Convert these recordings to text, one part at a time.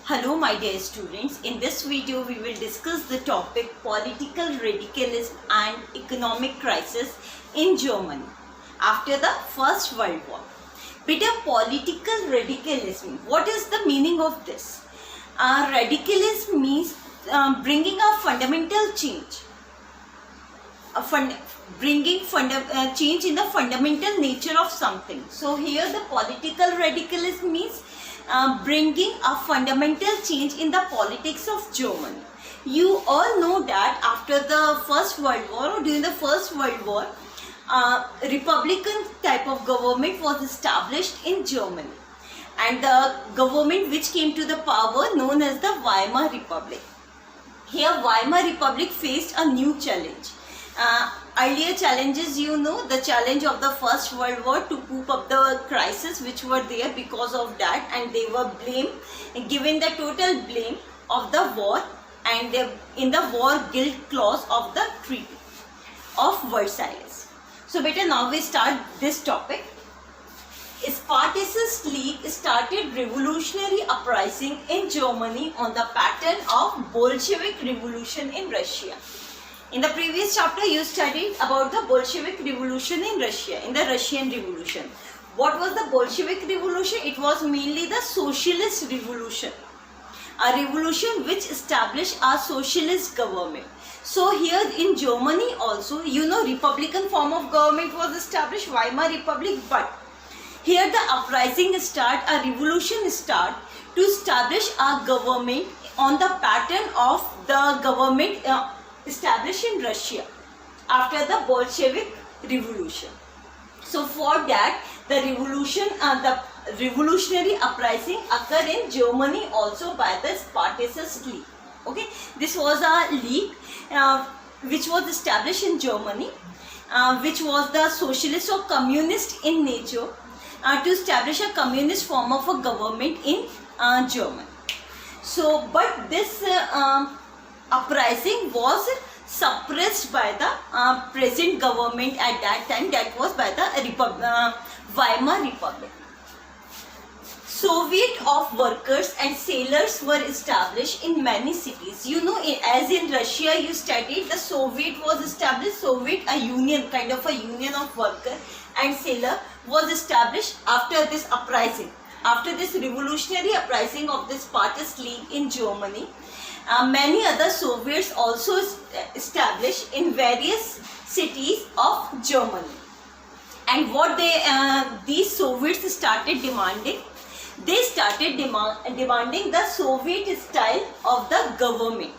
Hello my dear students, in this video we will discuss the topic political radicalism and economic crisis in Germany after the First World War. Beta, political radicalism, what is the meaning of this? Radicalism means bringing a fundamental change, change in the fundamental nature of something. So here the political radicalism means bringing a fundamental change in the politics of Germany. You all know that after the First World War or during the First World War, Republican type of government was established in Germany, and the government which came to the power known as the Weimar Republic. Here Weimar Republic faced a new challenge. Earlier challenges, you know, the challenge of the First World War to coop up the crisis which were there because of that, and they were given the total blame of the war and in the war guilt clause of the Treaty of Versailles. So beta, now we start this topic. Spartacist League started revolutionary uprising in Germany on the pattern of Bolshevik Revolution in Russia. In the previous chapter, you studied about the Bolshevik Revolution in Russia, in the Russian Revolution. What was the Bolshevik Revolution? It was mainly the Socialist Revolution, a revolution which established a socialist government. So here in Germany also, you know, Republican form of government was established, Weimar Republic, but here the uprising start, a revolution start to establish a government on the pattern of the government established in Russia after the Bolshevik Revolution. So for that, the revolutionary uprising occurred in Germany also by the Spartacist League. Okay, this was a league which was established in Germany, which was the socialist or communist in nature, to establish a communist form of a government in Germany. So, but this uprising was suppressed by the present government at that time, that was by the Weimar Republic. Soviet of workers and sailors were established in many cities. You know, as in Russia you studied, the Soviet was established, Soviet, a union, kind of a union of worker and sailor was established after this uprising. After this revolutionary uprising of the Spartacist League in Germany, many other Soviets also established in various cities of Germany. And what these Soviets started demanding, they started demanding the Soviet style of the government,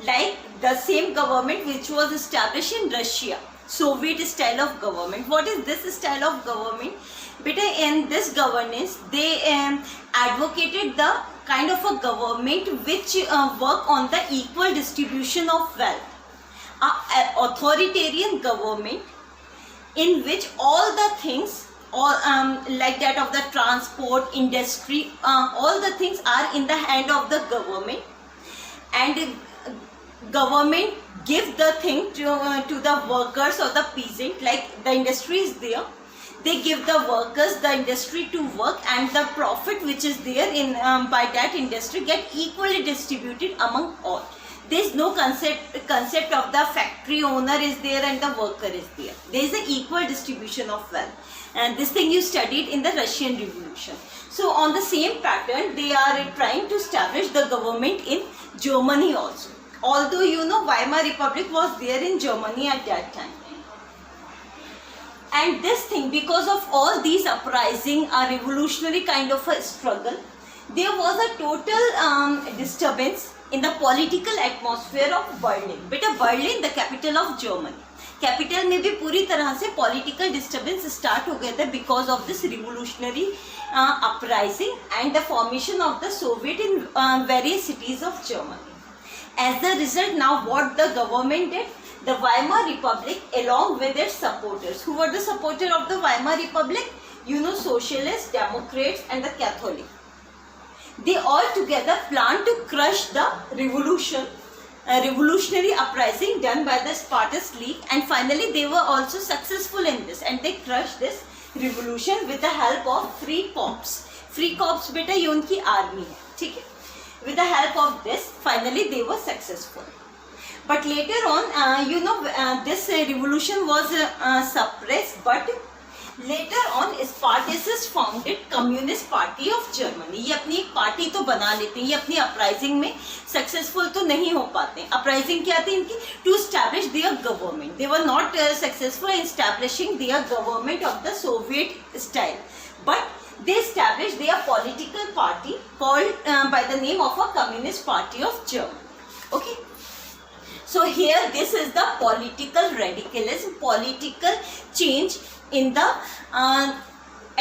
like the same government which was established in Russia, Soviet style of government. What is this style of government? Beta, in this governance, they advocated the kind of a government which work on the equal distribution of wealth, an authoritarian government in which all the things, like that of the transport industry, all the things are in the hand of the government, and government give the thing to the workers or the peasant. Like the industry is there, they give the workers the industry to work, and the profit which is there in by that industry get equally distributed among all. There is no concept of the factory owner is there and the worker is there. There is an equal distribution of wealth, and this thing you studied in the Russian Revolution. So on the same pattern, they are trying to establish the government in Germany also. Although, you know, Weimar Republic was there in Germany at that time. And this thing, because of all these uprising, a revolutionary kind of a struggle, there was a total disturbance in the political atmosphere of Berlin. Beta, Berlin, the capital of Germany. Capital में भी पूरी तरह से political disturbance start हो गया था because of this revolutionary uprising and the formation of the Soviet in various cities of Germany. As the result, now what the government did, the Weimar Republic along with its supporters. Who were the supporters of the Weimar Republic? You know, Socialists, Democrats and the Catholic. They all together planned to crush the revolutionary uprising done by the Spartacist League, and finally they were also successful in this, and they crushed this revolution with the help of Free Corps. Free corps बेटा ये उनकी army है, ठीक है. With the help of this, finally they were successful. But later on, this revolution was suppressed, but later on Spartacists founded Communist Party of Germany. ये अपनी एक party तो बना लेते हैं, ये अपनी अपराइजिंग में सक्सेसफुल तो नहीं हो पाते. अपराइजिंग क्या थी इनकी? To establish their government. They were not successful in establishing their government of the Soviet style, but they established their political party called by the name of a Communist Party of Germany. Okay. So here this is the political radicalism, political change in the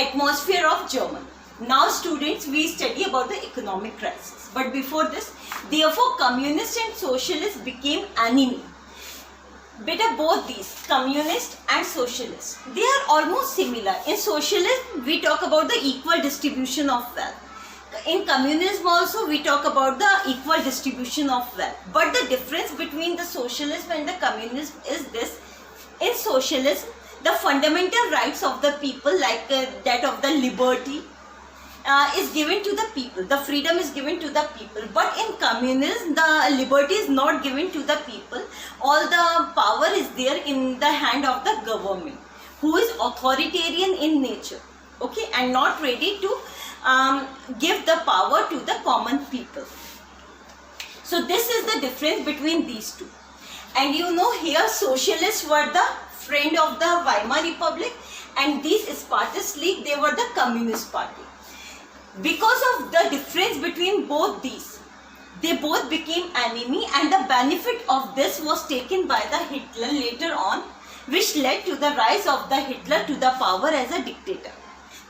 atmosphere of Germany. Now students, we study about the economic crisis. But before this, therefore communists and socialists became enemy. Beta, both these, communist and socialist, they are almost similar. In socialism, we talk about the equal distribution of wealth. In communism also, we talk about the equal distribution of wealth. But the difference between the socialism and the communism is this. In socialism, the fundamental rights of the people, like that of the liberty, is given to the people. The freedom is given to the people. But in communism, the liberty is not given to the people. All the power is there in the hand of the government, who is authoritarian in nature, okay, and not ready to give the power to the common people. So this is the difference between these two. And here socialists were the friend of the Weimar Republic, and these Spartacist League, they were the Communist Party. Because of the difference between both these, they both became enemy, and the benefit of this was taken by the Hitler later on, which led to the rise of the Hitler to the power as a dictator.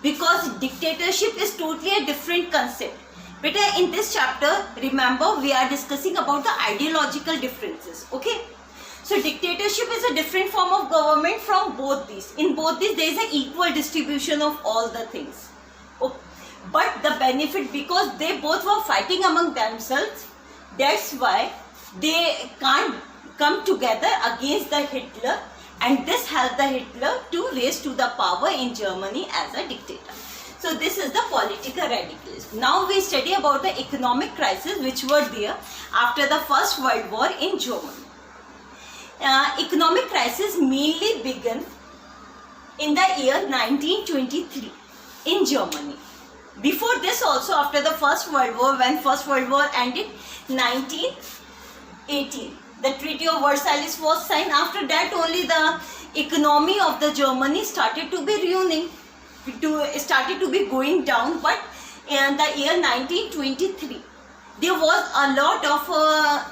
Because dictatorship is totally a different concept. But in this chapter, remember, we are discussing about the ideological differences, okay? So dictatorship is a different form of government from both these. In both these, there is an equal distribution of all the things. Okay. But the benefit, because they both were fighting among themselves, that's why they can't come together against the Hitler, and this helped the Hitler to raise to the power in Germany as a dictator. So this is the political radicalism. Now we study about the economic crisis which were there after the First World War in Germany. Economic crisis mainly began in the year 1923 in Germany. Before this also, after the First World War, when First World War ended, 1918, the Treaty of Versailles was signed. After that only the economy of the Germany started to be ruining, started to be going down. But in the year 1923, there was a lot of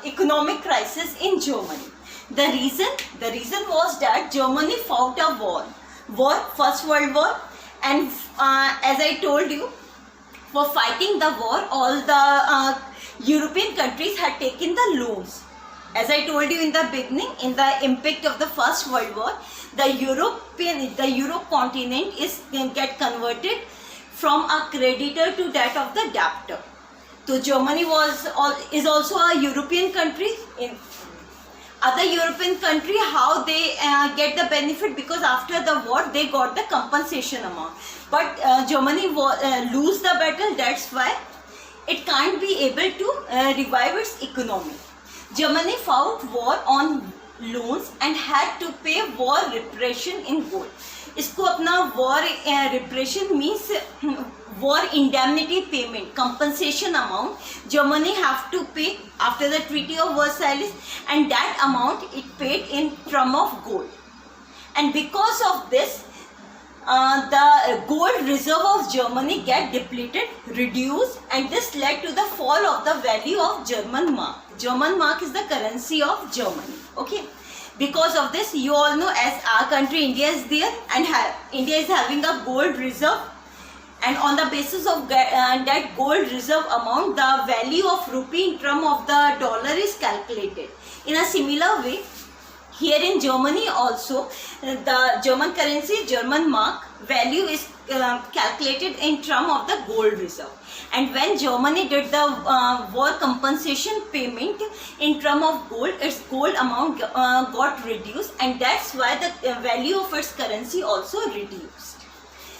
economic crisis in Germany. The reason was that Germany fought a war, First World War, and as I told you, for fighting the war, all the European countries had taken the loans. As I told you in the beginning, in the impact of the First World War, the Europe continent get converted from a creditor to that of the debtor. So Germany is also a European country. In other European country, how they get the benefit, because after the war they got the compensation amount. But Germany lose the battle, that's why it can't be able to revive its economy. Germany fought war on loans and had to pay war reparation in gold. इसको अपना war reparation means war indemnity payment, compensation amount Germany have to pay after the Treaty of Versailles, and that amount it paid in term of gold. And because of this, the gold reserve of Germany get depleted, reduced, and this led to the fall of the value of German mark. German mark is the currency of Germany. Okay. Because of this, you all know, as our country India is there, and India is having a gold reserve, and on the basis of that gold reserve amount, the value of rupee in term of the dollar is calculated. In a similar way, here in Germany also, the German currency, German mark value is calculated in term of the gold reserve. And when Germany did the war compensation payment in term of gold, its gold amount got reduced, and that's why the value of its currency also reduced.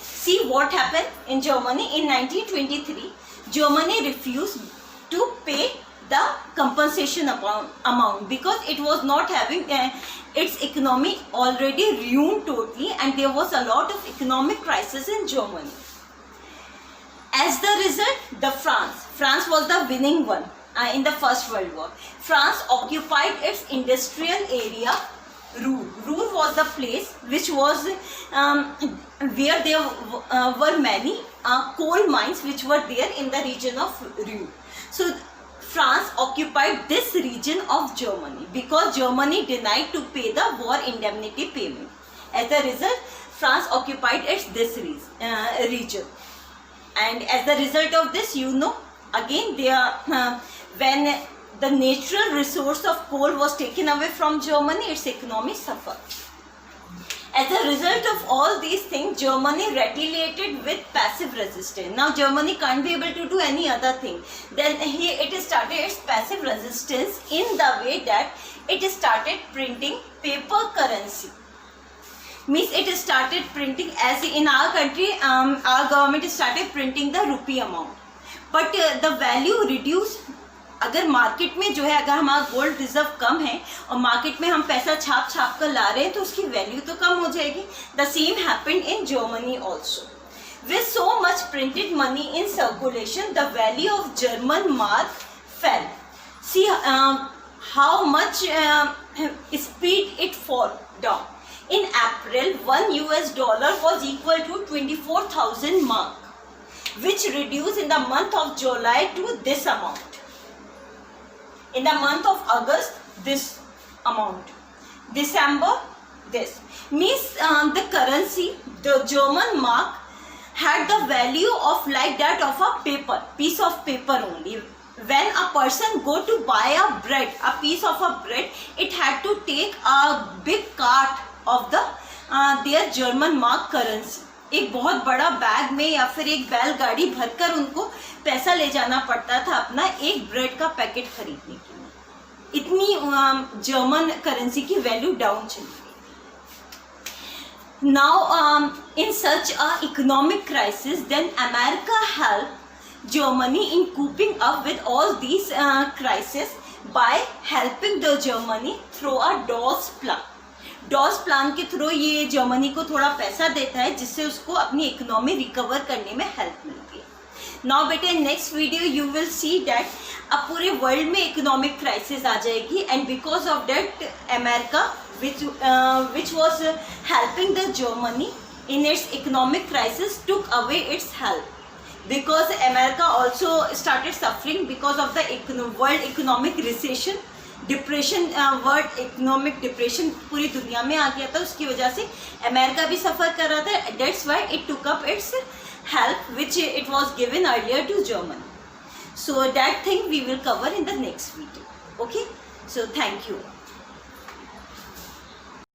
See what happened in Germany in 1923. Germany refused to pay the compensation amount because it was not having its economy already ruined totally, and there was a lot of economic crisis in Germany. As the result, France was the winning one in the First World War. France occupied its industrial area. Ruhr was the place which was where there were many coal mines which were there in the region of Ruhr. So France occupied this region of Germany because Germany denied to pay the war indemnity payment. As a result, France occupied this region. And as the result of this, again when the natural resource of coal was taken away from Germany, its economy suffered. As a result of all these things, Germany retaliated with passive resistance. Now Germany can't be able to do any other thing. Then it started its passive resistance in the way that it started printing paper currency. Means it started printing, as in our country, our government started printing the rupee amount. But the value reduced. अगर market में जो है, अगर हमारा gold reserve कम है और market में हम पैसा छाप कर ला रहे हैं तो उसकी वैल्यू तो कम हो जाएगी. The same happened in Germany also. With so much printed money in circulation, the value of German mark fail. See how much speed it fall down. In April, $1 was equal to 24,000 mark, which reduced in the month of July to this amount. In the month of August, this amount. December, this. Means the currency, the German mark, had the value of like that of a piece of paper only. When a person go to buy a piece of bread, it had to take a big cart of their German mark currency. एक बहुत बड़ा bag में या फिर एक बैलगाड़ी भरकर उनको पैसा ले जाना पड़ता था अपना एक ब्रेड का पैकेट खरीदने के लिए. इतनी जर्मन करेंसी की वैल्यू डाउन चली गई. Now in such a economic crisis, then America helped Germany in coping up with all these crises by helping the Germany through a DOS plan. Dawes plan के through ये Germany को थोड़ा पैसा देता है जिससे उसको अपनी इकोनॉमी रिकवर करने में हेल्प मिलती है. नाउ बेटे next video you will see that अब पूरे वर्ल्ड में इकोनॉमिक क्राइसिस आ जाएगी and because of that America which was helping the Germany in its economic crisis took away its help because America also started suffering because of the world economic recession. Depression, world economic depression पूरी दुनिया में आ गया था. उसकी वजह से America भी सफ़र कर रहा था. That's why it took up its help which it was given earlier to Germany. So that thing we will cover in the next video. Okay, so thank you.